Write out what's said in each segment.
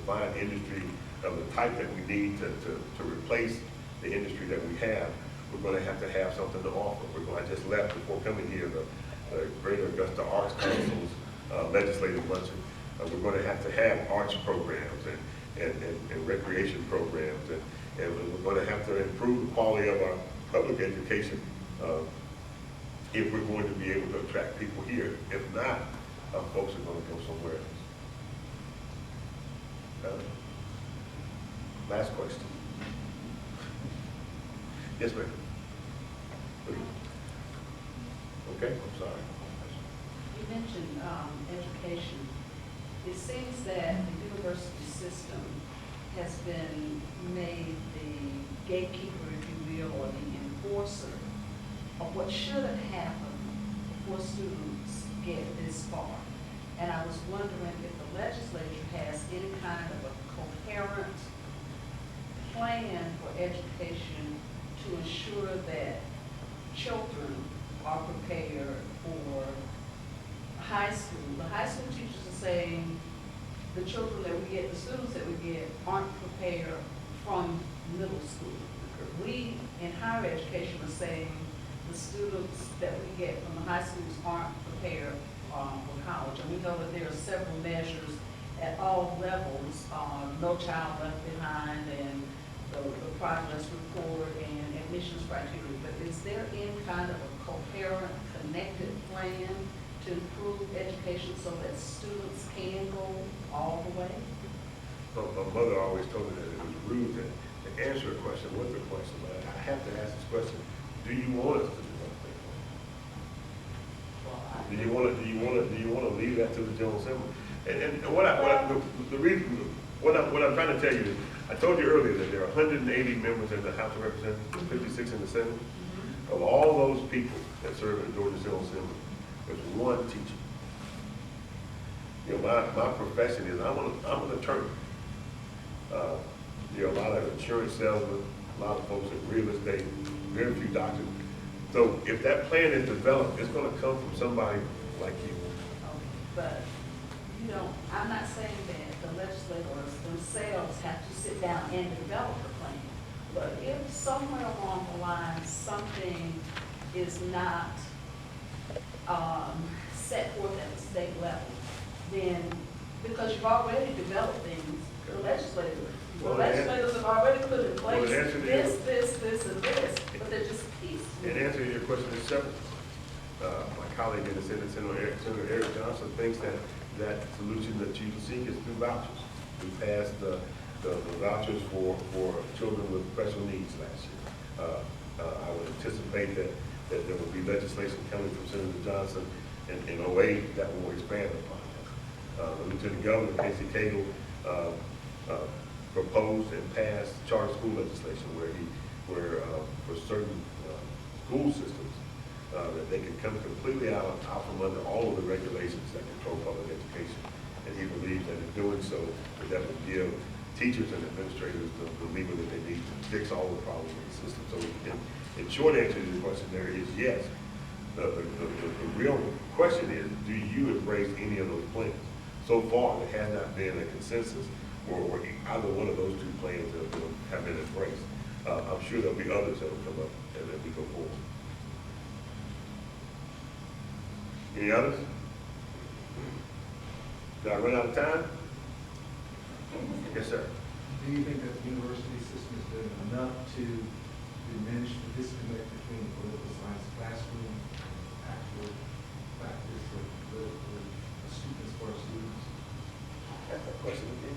find industry of the type that we need to replace the industry that we have, we're going to have something to offer. I just left before coming here the Greater Augusta Arts Council's legislative luncheon. We're going to have arts programs and recreation programs, and we're going to have to improve the quality of our public education if we're going to be able to attract people here. If not, folks are going to go somewhere else. Last question. Yes, ma'am. Okay, I'm sorry. You mentioned education. It seems that the university system has been made the gatekeeper, if you will, or the enforcer of what should have happened before students get this far. And I was wondering if the legislature has any kind of a coherent plan for education to ensure that children are prepared for high school. The high school teachers are saying the children that we get, the students that we get, aren't prepared from middle school. We in higher education are saying the students that we get from the high schools aren't prepared for college. And we know that there are several measures at all levels, No Child Left Behind and the progress report and admissions criteria. But is there any kind of a coherent, connected plan to improve education so that students can go all the way? My mother always told me that it was rude to answer a question with a question, but I have to ask this question: do you want us to do something? Do you want to leave that to the General Assembly? And what I'm trying to tell you is, I told you earlier that there are 180 members in the House of Representatives, 56 in the Senate. Of all those people that serve in the Georgia General Assembly, there's one teacher. You know, my profession is I'm an attorney. There are a lot of insurance salesmen, a lot of folks in real estate, very few doctors. So if that plan is developed, it's going to come from somebody like you. But you know, I'm not saying that the legislators themselves have to sit down and develop a plan. But if somewhere along the line something is not set forth at the state level, then because you've already developed things, the legislators have already put in place this, and this, but they're just pieces. And answer to your question is several. My colleague in the Senate, Senator Eric Johnson, thinks that solution that you seek is through vouchers. We passed the vouchers for children with special needs last year. I would anticipate that there will be legislation coming from Senator Johnson in 2008 that will expand upon that. The Lieutenant Governor, Casey Cagle, proposed and passed charter school legislation where for certain school systems that they can come completely out from under all of the regulations that control public education. And he believes that in doing so, that would give teachers and administrators the lever that they need to fix all the problems in the system. So in short answer to your question there is yes. The real question is, do you embrace any of those plans? So far, there has not been a consensus or either one of those two plans that have been embraced. I'm sure there'll be others that will come up as we go forward. Any others? Did I run out of time? Yes, sir. Do you think that the university system is doing enough to diminish the disconnect between the political science classroom and actual practice of political students for students? That's that question again.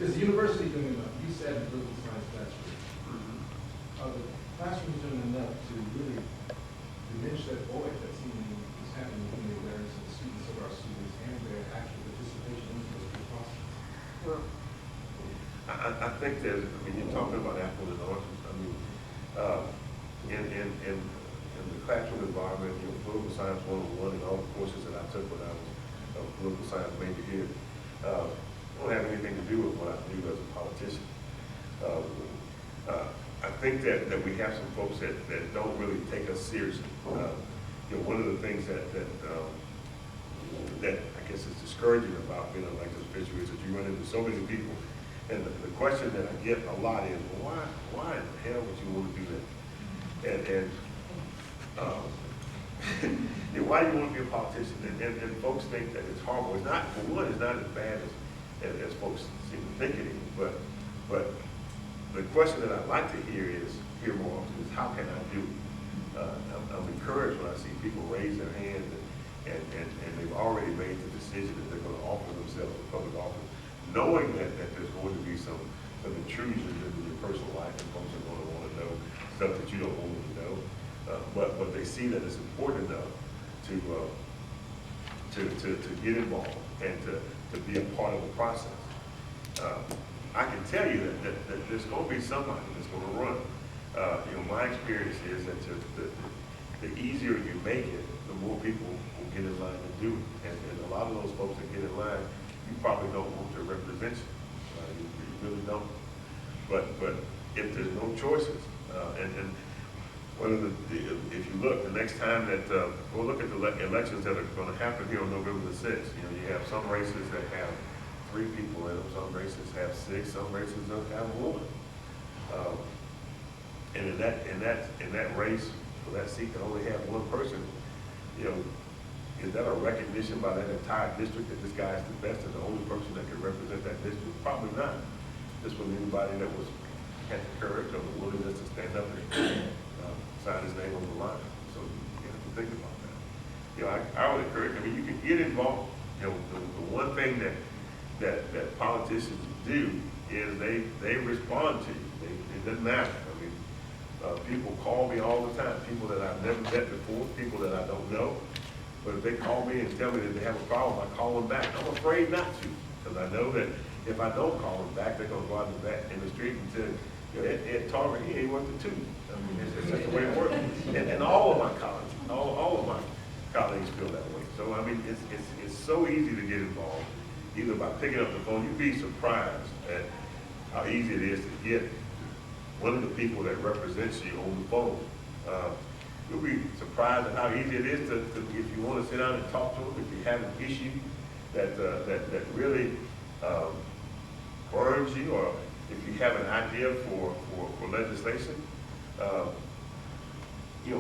Is the university doing enough? You said the political science classroom. Are the classrooms doing enough to really diminish that void that seemingly is happening between the awareness of the students of our students and their actual participation in the process? Well, I think that, you're talking about apples and oranges. In the classroom environment, political science 101 and all the courses that I took when I was a political science major here, don't have anything to do with what I do as a politician. I think that we have some folks that don't really take us seriously. One of the things that I guess is discouraging about being an elected official is that you run into so many people. And the question that I get a lot is, well, why in the hell would you want to do that? And why do you want to be a politician? And folks think that it's horrible. It's not, for one, it's not as bad as folks seem to think it is. But the question that I'd like to hear more often is, how can I do it? I'm encouraged when I see people raise their hand and they've already made the decision that they're going to offer themselves to public office, knowing that there's going to be some intrusions into your personal life, and folks are going to want to know stuff that you don't want them to know. But they see that it's important enough to get involved and to be a part of the process. I can tell you that there's going to be somebody that's going to run. My experience is that the easier you make it, the more people will get in line to do it. And a lot of those folks that get in line, you probably don't want to represent you. You really don't. But if there's no choices, and one of if you look, the next time that, we'll look at the elections that are going to happen here on November the 6th. You have some races that have 3 people in them, some races have 6, some races don't have 1. And in that race, for that seat can only have 1 person, is that a recognition by that entire district that this guy is the best and the only person that can represent that district? Probably not. This was anybody that had the courage or the willingness to stand up and sign his name on the line. So you have to think about that. I would encourage, you can get involved. The one thing that politicians do is they respond to you. It doesn't matter. People call me all the time, people that I've never met before, people that I don't know. But if they call me and tell me that they have a problem, I call them back. I'm afraid not to, because I know that if I don't call them back, they're going to go out in the street and say, Ed Tarver, he ain't worth the 2. It's just the way it works. And all of my colleagues, all of my colleagues feel that way. So it's so easy to get involved, either by picking up the phone. You'd be surprised at how easy it is to get one of the people that represents you on the phone. You'll be surprised at how easy it is to if you want to sit down and talk to them, if you have an issue that really burns you, or if you have an idea for legislation.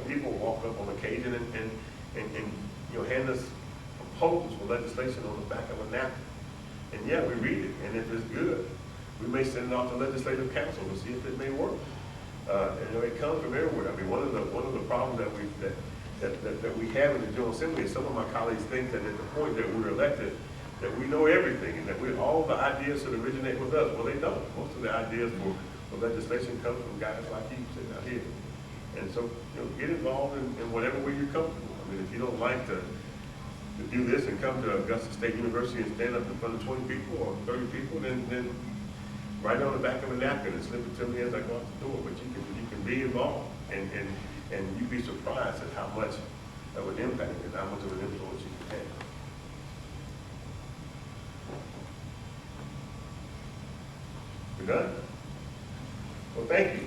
People walk up on occasion and hand us proposals for legislation on the back of a napkin. And yeah, we read it, and if it's good, we may send it off to legislative council to see if it may work. It comes from everywhere. One of the problems that we have in the General Assembly is some of my colleagues think that at the point that we're elected, that we know everything and that all the ideas should originate with us. Well, they don't. Most of the ideas for legislation come from guys like you sitting out here. And so, get involved in whatever way you're comfortable. If you don't like to do this and come to Augusta State University and stand up in front of 20 people or 30 people, then write it on the back of a napkin and slip it to me as I go out the door. But you can be involved, and you'd be surprised at how much of an impact and how much of an influence you can have. We're done? Well, thank you.